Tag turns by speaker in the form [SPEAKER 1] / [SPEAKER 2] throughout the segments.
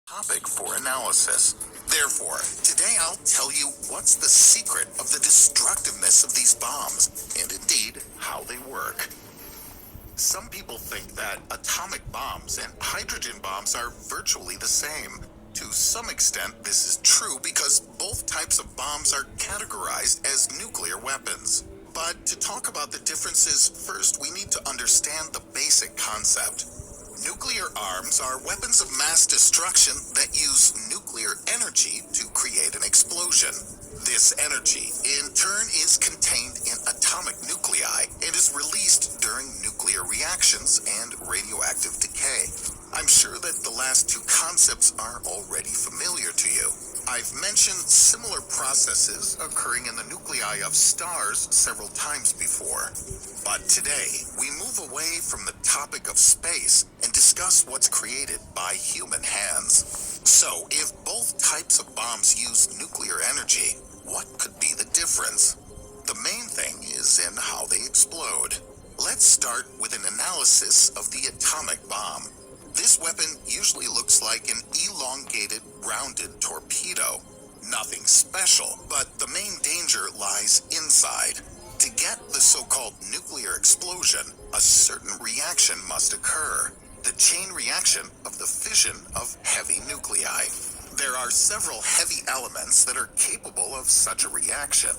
[SPEAKER 1] topic for analysis. Therefore, today I'll tell you what's the secret of the destructiveness of these bombs, and indeed, how they work. Some people think that atomic bombs and hydrogen bombs are virtually the same. To some extent, this is true because both types of bombs are categorized as nuclear weapons. But to talk about the differences, first we need to understand the basic concept. Nuclear arms are weapons of mass destruction that use nuclear energy to create an explosion. This energy, in turn, is contained in atomic nuclei and is released during nuclear reactions and radioactive decay. I'm sure that the last two concepts are already familiar to you. I've mentioned similar processes occurring in the nuclei of stars several times before. But today, we move away from the topic of space and discuss what's created by human hands. So, if both types of bombs use nuclear energy, what could be the difference? The main thing is in how they explode. Let's start with an analysis of the atomic bomb. This weapon usually looks like an elongated, rounded torpedo. Nothing special, but the main danger lies inside. To get the so-called nuclear explosion, a certain reaction must occur. The chain reaction of the fission of heavy nuclei. There are several heavy elements that are capable of such a reaction.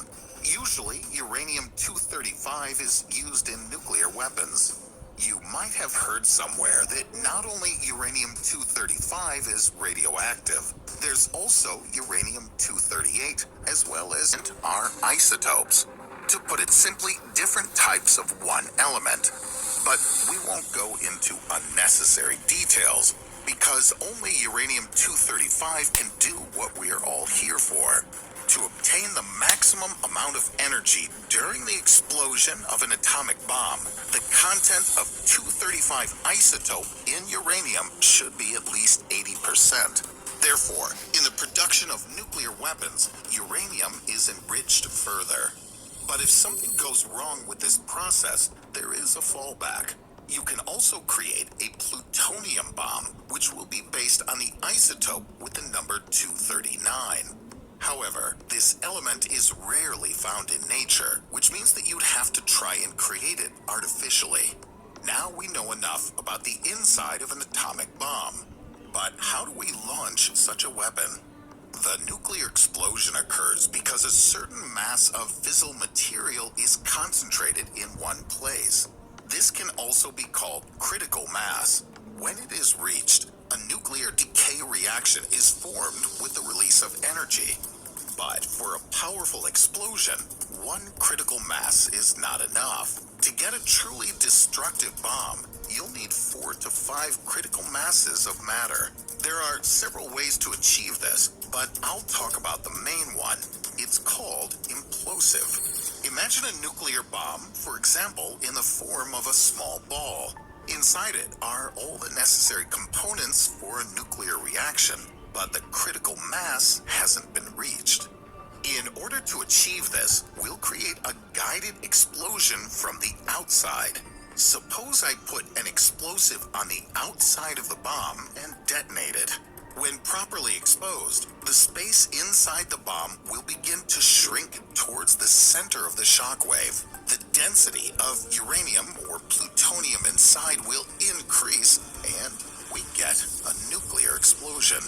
[SPEAKER 1] Usually, uranium-235 is used in nuclear weapons. You might have heard somewhere that not only uranium-235 is radioactive, there's also uranium-238, as well as are isotopes. To put it simply, different types of one element. But we won't go into unnecessary details, because only uranium-235 can do what we are all here for. To obtain the maximum amount of energy during the explosion of an atomic bomb, the content of 235 isotope in uranium should be at least 80%. Therefore, in the production of nuclear weapons, uranium is enriched further. But if something goes wrong with this process, there is a fallback. You can also create a plutonium bomb, which will be based on the isotope with the number 239. However, this element is rarely found in nature, which means that you'd have to try and create it artificially. Now we know enough about the inside of an atomic bomb. But how do we launch such a weapon? The nuclear explosion occurs because a certain mass of fissile material is concentrated in one place. This can also be called critical mass. When it is reached, a nuclear decay reaction is formed with the release of energy. But for a powerful explosion, one critical mass is not enough. To get a truly destructive bomb, you'll need 4 to 5 critical masses of matter. There are several ways to achieve this, but I'll talk about the main one. It's called implosive. Imagine a nuclear bomb, for example, in the form of a small ball. Inside it are all the necessary components for a nuclear reaction, but the critical mass hasn't been reached. In order to achieve this, we'll create a guided explosion from the outside. Suppose I put an explosive on the outside of the bomb and detonate it. When properly exposed, the space inside the bomb will begin to shrink towards the center of the shockwave. The density of uranium or plutonium inside will increase, and we get a nuclear explosion.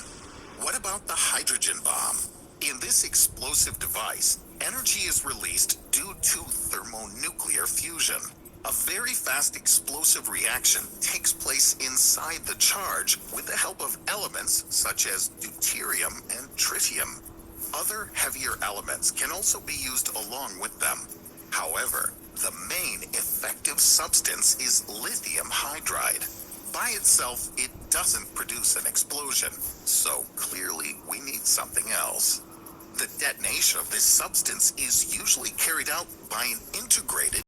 [SPEAKER 1] What about the hydrogen bomb? In this explosive device, energy is released due to thermonuclear fusion. A very fast explosive reaction takes place inside the charge with the help of elements such as deuterium and tritium. Other heavier elements can also be used along with them. However, the main effective substance is lithium hydride. By itself, it doesn't produce an explosion, so clearly we need something else. The detonation of this substance is usually carried out by an integrated